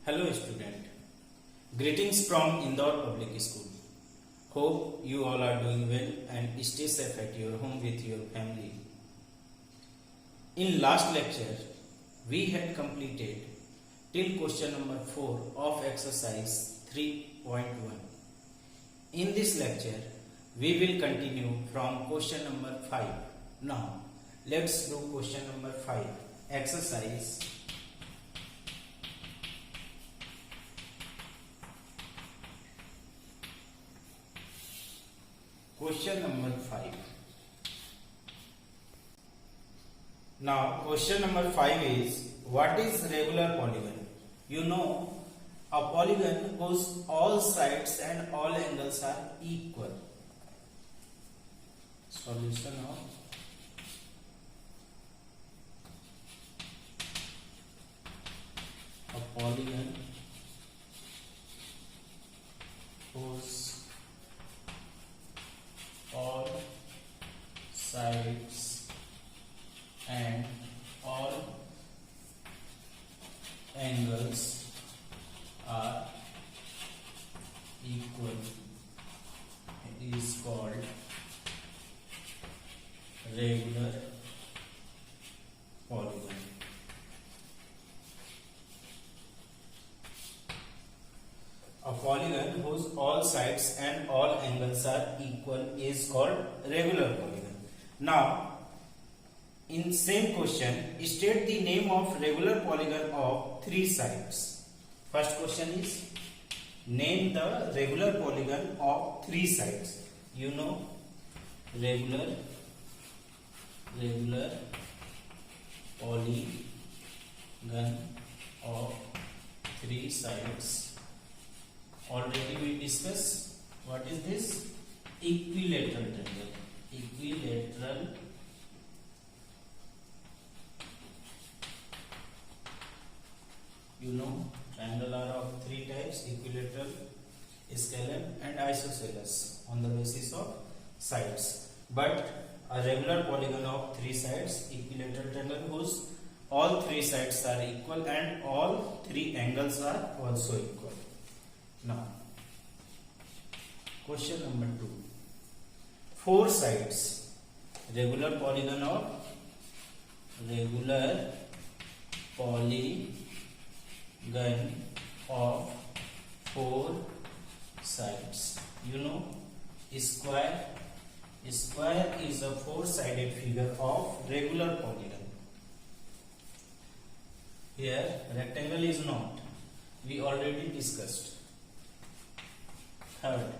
Hello student, greetings from Indore Public School. Hope you all are doing well and stay safe at your home with your family. In last lecture, we had completed till question number 4 of exercise 3.1. In this lecture, we will continue from question number 5. Now, let's do question number 5. Exercise Question number 5. Now, question number 5 is, what is regular polygon? You know, a polygon whose all sides and all angles are equal. Solution of a polygon whose all sides and all angles are equal is called regular polygon. A polygon whose all sides and all angles are equal is called regular polygon. Now, in same question, state the name of regular polygon of 3 sides. First question is, name the regular polygon of 3 sides. You know, regular polygon of 3 sides. Already we discussed what is this? Equilateral triangle. Equilateral triangle are of 3 types: equilateral, scalene and isosceles on the basis of sides. But a regular polygon of 3 sides, equilateral triangle whose all 3 sides are equal and all 3 angles are also equal. Now, question number 2. 4 sides, regular polygon of 4 sides. You know, square is a 4-sided figure of regular polygon. Here rectangle is not. We already discussed. Third,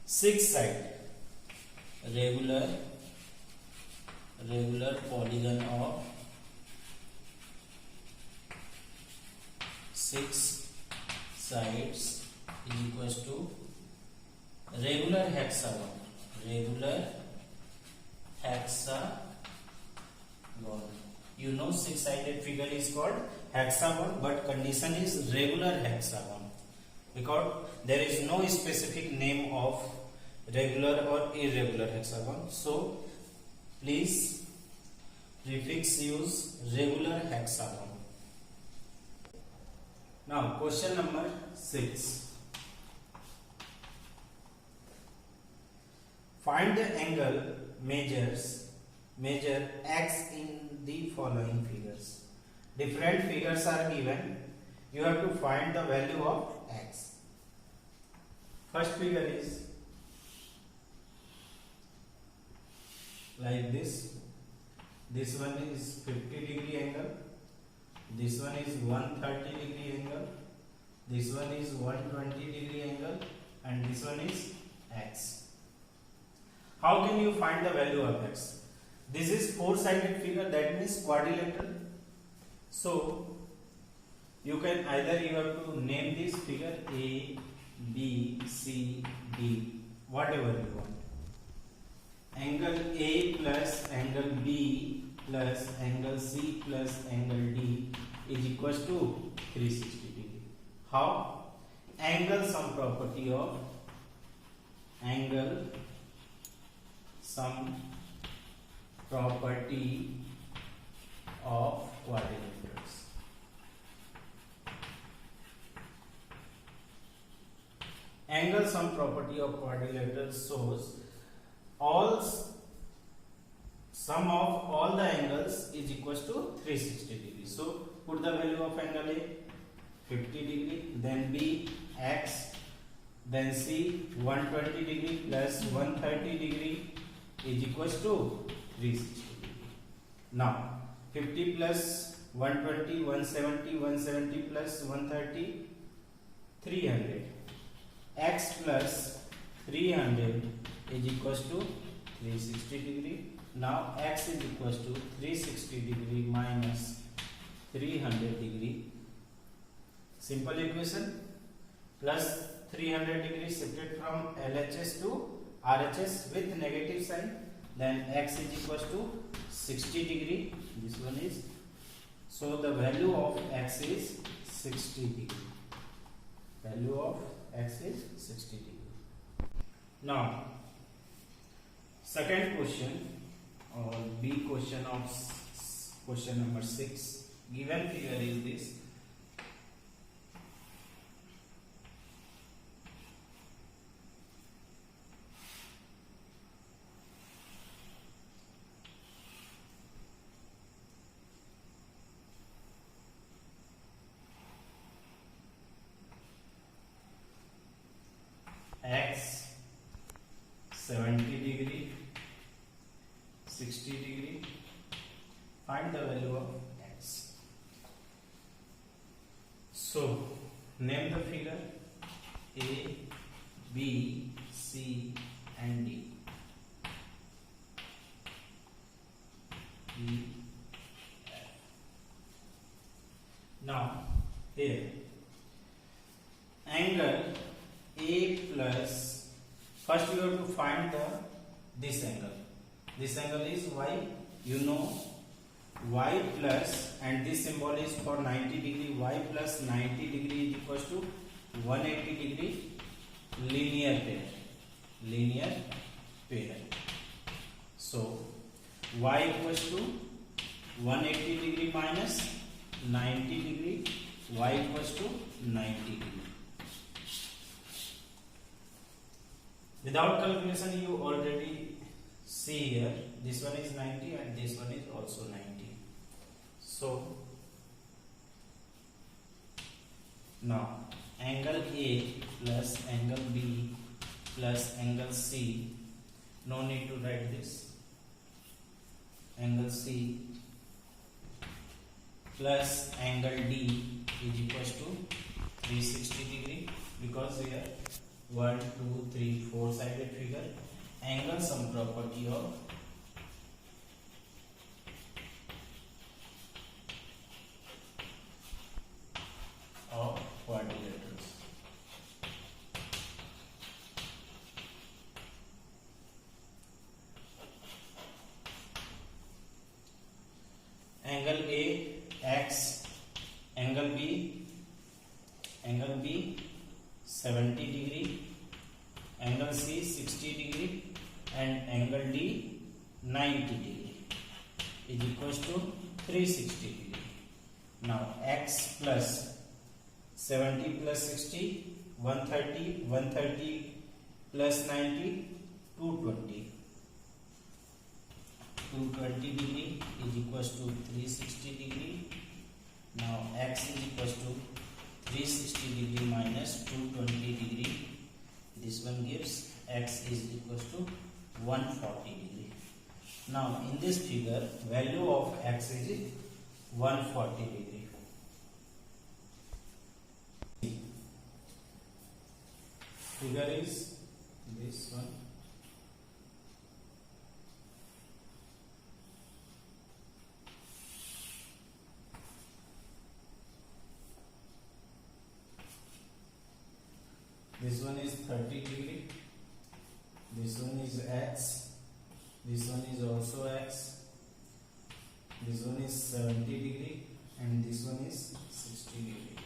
6-side regular polygon of 6 sides is equals to regular hexagon. You know, 6-sided figure is called hexagon, but condition is regular hexagon, because there is no specific name of regular or irregular hexagon. So please prefix use regular hexagon. Now question number 6. Find the angle measure x in the following figures. Different figures are given. You have to find the value of x. First figure is like this. This one is 50-degree angle. This one is 130-degree angle. This one is 120-degree angle. And this one is x. How can you find the value of x? This is 4-sided figure, that means quadrilateral. So you can either you have to name this figure A, B, C, D, whatever you want. Angle A plus angle B plus angle C plus angle D is equals to 360 degree. How? Angle sum property of quadrilaterals. angle sum property of quadrilateral shows all sum of all the angles is equals to 360 degrees. So put the value of angle A 50 degree, then B x, then C 120 degree plus 130 degree is equals to 360 degree. Now 50 plus 120 170, 170 plus 130 300, x plus 300 is equals to 360 degree. Now x is equals to 360 degree minus 300 degree. Simple equation. Plus 300 degree shifted from LHS to RHS with negative sign. Then x is equals to 60 degree. This one is. So the value of x is 60 degree. Value of x is 60 degree. Now second question or B question of question number 6. Given figure is this. X 70 degree, 60 degree. Find the value of x. So name the figure A, B, C and D. E, F. Now here angle A plus, first you have to find this angle. This angle is y. You know y plus, and this symbol is for 90 degree. Y plus 90 degree is equals to 180 degree linear pair. Linear pair. So y equals to 180 degree minus 90 degree. Y equals to 90 degree. Without calculation, you already see here, this one is 90 and this one is also 90. So now angle A plus angle B plus angle C, no need to write this, angle C plus angle D is equals to 360 degree, because here 1, 2, 3, 4 sided figure. Angle sum property of quadrilaterals. Angle A x, angle B 70 degree, angle C 60 degree and angle D 90 degree is equals to 360 degree. Now x plus 70 plus 60 130, 130 plus 90 220. 220 degree is equals to 360 degree. Now x is equals to 360 degree minus 220 degree. This one gives x is equals to 140 degree. Now in this figure, value of x is 140 degree. Figure is this one. This one is 30 degree, this one is x, this one is also x, this one is 70 degree and this one is 60 degree.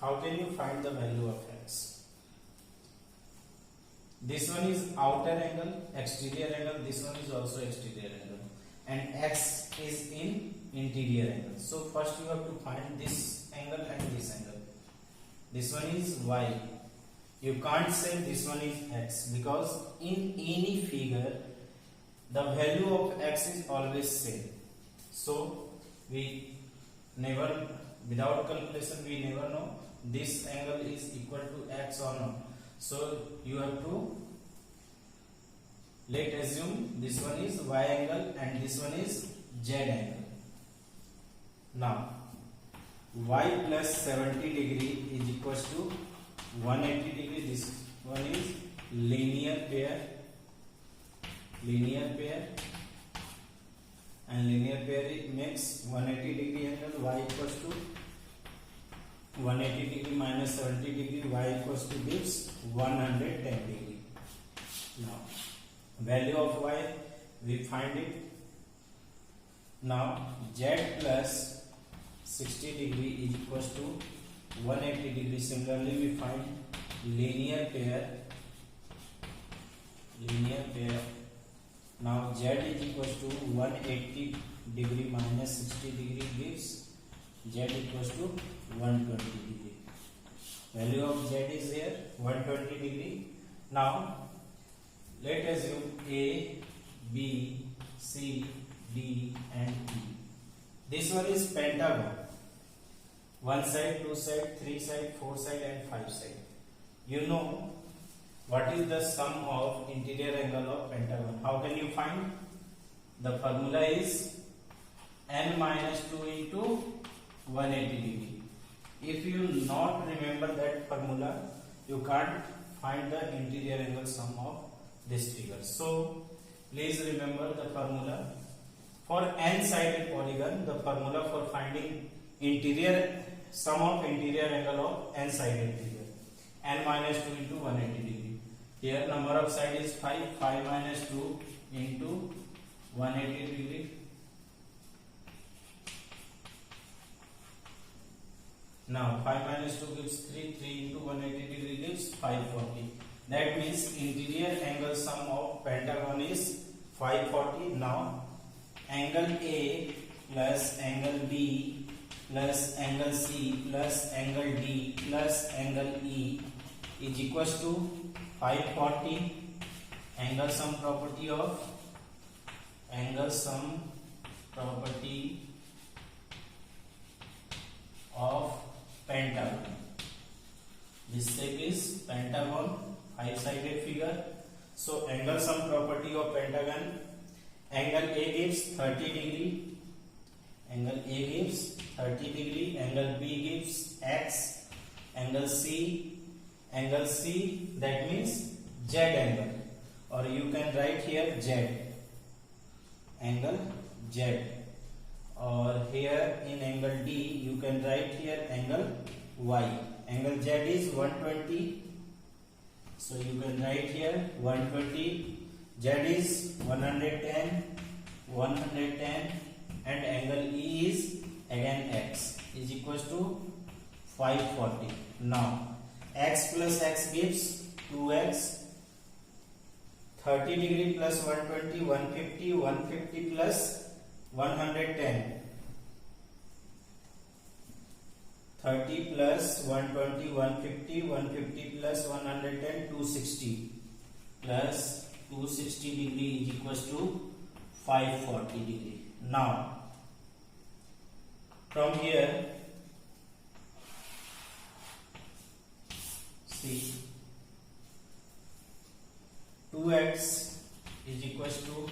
How can you find the value of x? This one is outer angle, exterior angle, this one is also exterior angle, and x is in interior angle. So first you have to find this angle and this angle. this one is y. You can't say this one is x, because in any figure the value of x is always same. So we never, without calculation, we never know this angle is equal to x or not. So you have to let assume this one is y angle and this one is z angle. Now y plus 70 degree is equals to 180 degree. This one is linear pair, and linear pair it makes 180 degree angle. Y equals to 180 degree minus 70 degree, y equals to gives 110 degree. Now value of y we find it. Now z plus 60 degree is equals to 180 degree. Similarly we find linear pair. Now z is equals to 180 degree minus 60 degree gives z equals to 120 degree. Value of z is here 120 degree. Now let us assume A, B, C, D and E. This one is pentagon. One side, two side, three side, four side and five side. You know what is the sum of interior angle of pentagon? How can you find? The formula is n minus 2 into 180 degree. If you not remember that formula, you can't find the interior angle sum of this figure. So please remember the formula. For n-sided polygon, the formula for finding interior sum of interior angle of n-sided figure, n minus 2 into 180 degree. Here number of side is 5, 5 minus 2 into 180 degree. Now 5 minus 2 gives 3, 3 into 180 degree gives 540. That means interior angle sum of pentagon is 540. Now angle A plus angle B plus angle C plus angle D plus angle E is equals to 540. Angle sum property of pentagon. This shape is pentagon, five-sided figure. So angle sum property of pentagon. Angle A gives 30 degree. Angle A gives 30 degree. Angle B gives X. Angle C that means Z angle, or you can write here Z. Angle Z. Or here in angle D you can write here angle Y. Angle Z is 120. So you can write here 120. Z is 110, and angle E is again X is equals to 540. Now X plus X gives 2X. 30 degree plus 120, 150, 150 plus 110. 30 plus 120, 150, 150 plus 110, 260 plus 260 degree is equals to 540 degree. Now from here see 2x is equals to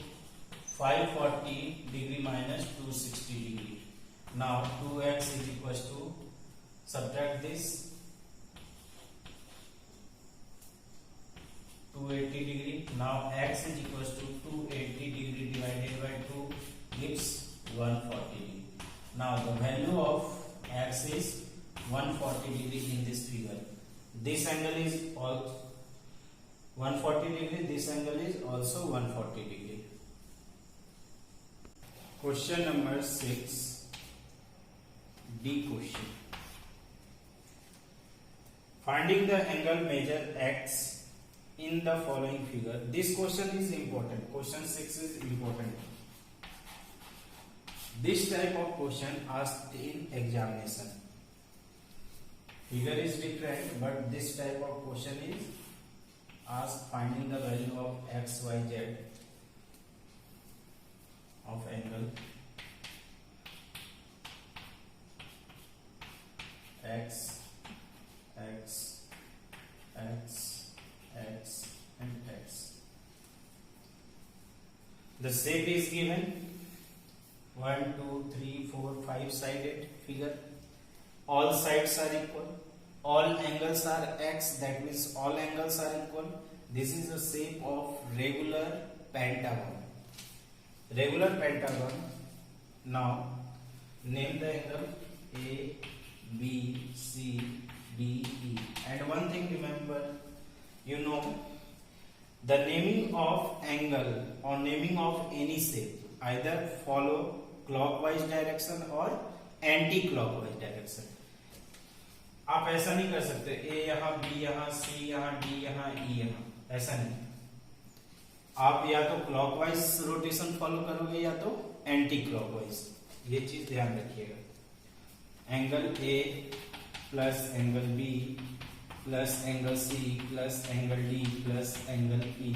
540 degree minus 260 degree. Now 2x is equals to, subtract this, 280 degree. Now x is equals to 280 degree divided by 2 gives 140 degree. Now the value of x is 140 degree in this figure. This angle is also 140 degree. This angle is also 140 degree. Question number 6, D question. Finding the angle measure x in the following figure. This question is important. Question 6 is important. This type of question asked in examination. Figure is different, but this type of question is asked finding the value of x, y, z of angle x, x, x, x, and x. The shape is given 1, 2, 3, 4, 5-sided figure. All sides are equal. All angles are x. That means all angles are equal. This is the shape of regular pentagon. Regular pentagon. Now name the angle A, B, C, D, E. And one thing remember, you know, the naming of angle or naming of any shape either follow clockwise direction or anti-clockwise direction. आप ऐसा नहीं कर सकते ए यहाँ, B यहाँ, सी यहाँ, D यहाँ, ई यहाँ, ऐसा नहीं. आप या तो क्लॉकवाइज रोटेशन फॉलो करोगे या तो एंटी क्लॉकवाइज. ये चीज ध्यान रखिएगा. Angle A plus angle B plus angle C plus angle D plus angle E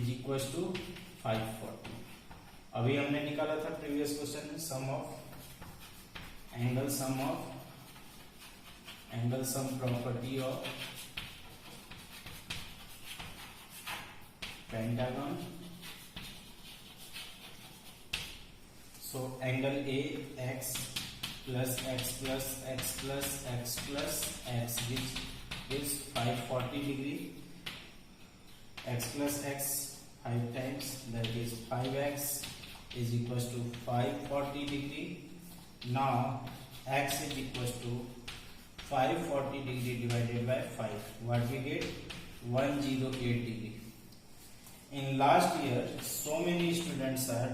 is equal to 540. अभी हमने निकाला था प्रीवियस क्वेश्चन में sum property of pentagon. So angle A x plus x plus x plus x plus x, which is 540 degree. X plus x 5 times, that is 5x is equals to 540 degree. Now x is equals to 540 degree divided by 5. What we get? 108 degree. In last year, so many students are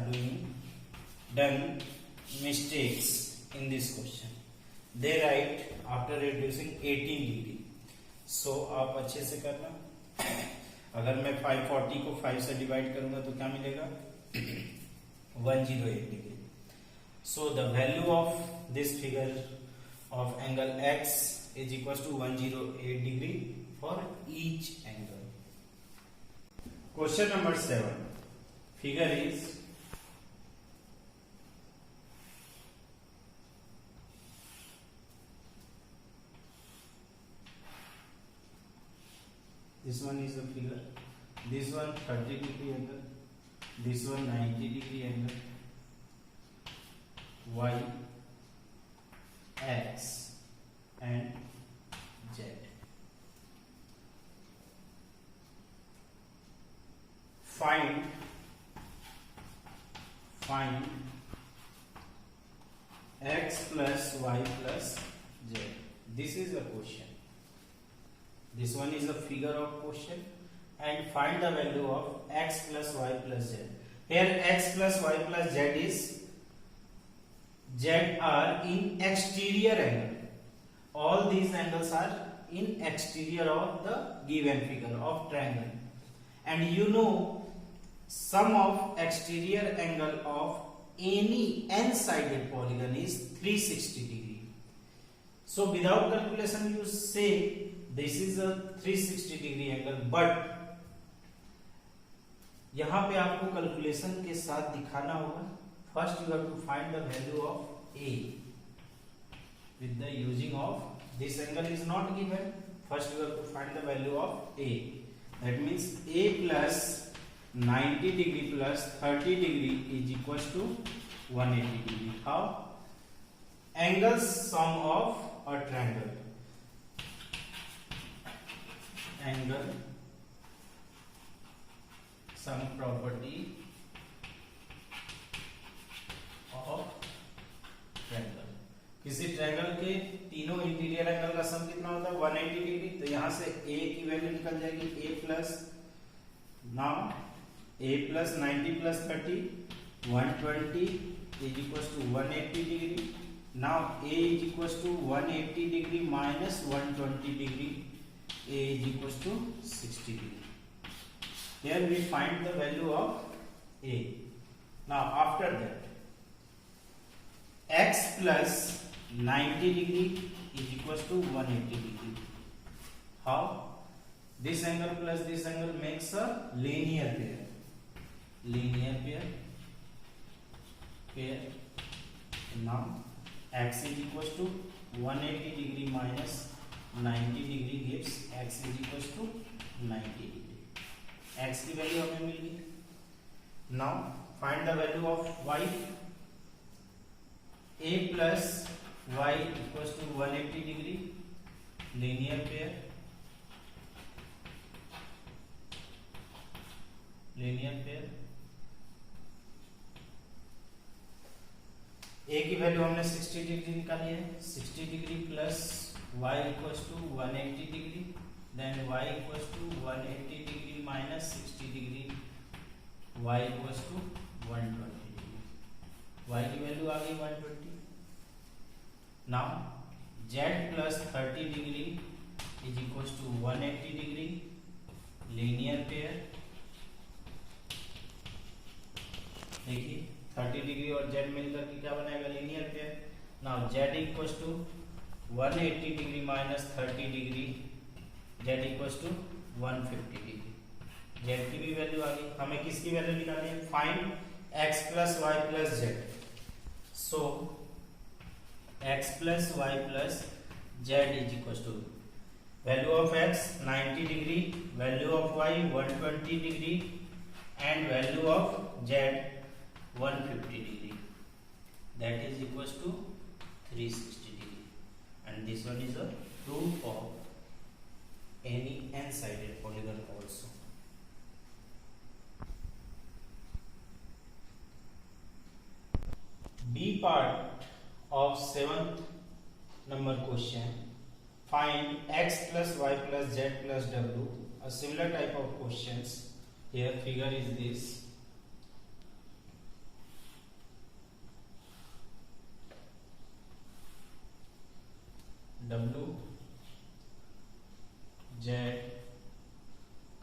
done mistakes in this question. They write after reducing 18 degree. So आप अच्छे से करना. अगर मैं 540 को 5 से divide करूंगा तो क्या मिलेगा? 108 degree. So the value of this figure of angle x is equals to 108 degree for each angle. Question number 7. Figure is this one is the figure. This one 30 degree angle. This one 90 degree angle. Y, X, and Z. Find x plus y plus z. This is the question. This one is the figure of question, and find the value of x plus y plus z. Here x plus y plus z are in exterior angle. All these angles are in exterior of the given figure of triangle. And you know, sum of exterior angle of any n-sided polygon is 360 degree. So without calculation you say this is a 360 degree angle, but यहाँ पे आपको calculation के साथ दिखाना होगा. First you have to find the value of A with the using of this angle is not given. First you have to find the value of A. That means A plus 90 degree plus 30 degree is equals to 180 degree. How? Angle sum of a triangle. Angle sum property of triangle. किसी triangle के तीनों interior angle का सम कितना होता है? 180 degree. तो यहां से a की वैल्यू निकल जाएगी a plus now a plus 90 plus 30 120 is equals to 180 degree. Now a is equals to 180 degree minus 120 degree. A is equals to 60 degree. Here we find the value of a. Now after that x plus 90 degree is equals to 180 degree. How? This angle plus this angle makes a linear pair. Linear pair. Now x is equals to 180 degree minus 90 degree gives x is equals to 90 degree. x की value हमें मिल गई. Now find the value of y. a plus y equals to 180 degree. Linear pair. a की value हमने 60 degree निकाली है. 60 degree plus y equals to 180 degree, then y equals to 180 degree minus 60 degree, y equals to 120 degree. y की value आ गई 120. Now z plus 30 degree is equals to 180 degree. Linear pair. देखिए 30 degree और z मिलकर के क्या बनाएगा? Linear pair. Now z equals to 180 degree minus 30 degree, z equals to 150 degree. z की भी वैल्यू आ गई. हमें किसकी वैल्यू निकालनी है? Find x plus y plus z. So x plus y plus z is equals to value of x 90 degree, value of y 120 degree and value of z 150 degree. That is equals to 360 degree. And this one is a proof of any n-sided polygon also. B part of 7th number question. Find x plus y plus z plus w. A similar type of questions. Here figure is this. W, Z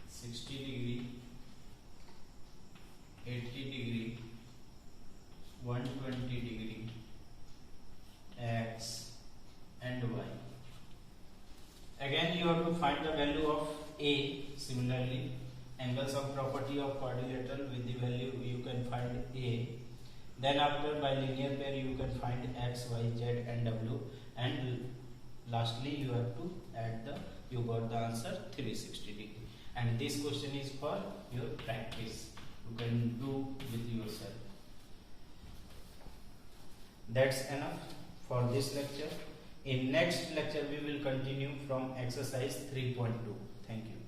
60 degree, 80 degree, 120 degree, X and Y. Again you have to find the value of A. Similarly, angles of property of quadrilateral with the value you can find A. Then after by linear pair you can find X, Y, Z and W, and lastly you have to add you got the answer 360 degree. And this question is for your practice, you can do with yourself. That's enough for this lecture. In next lecture we will continue from exercise 3.2. Thank you.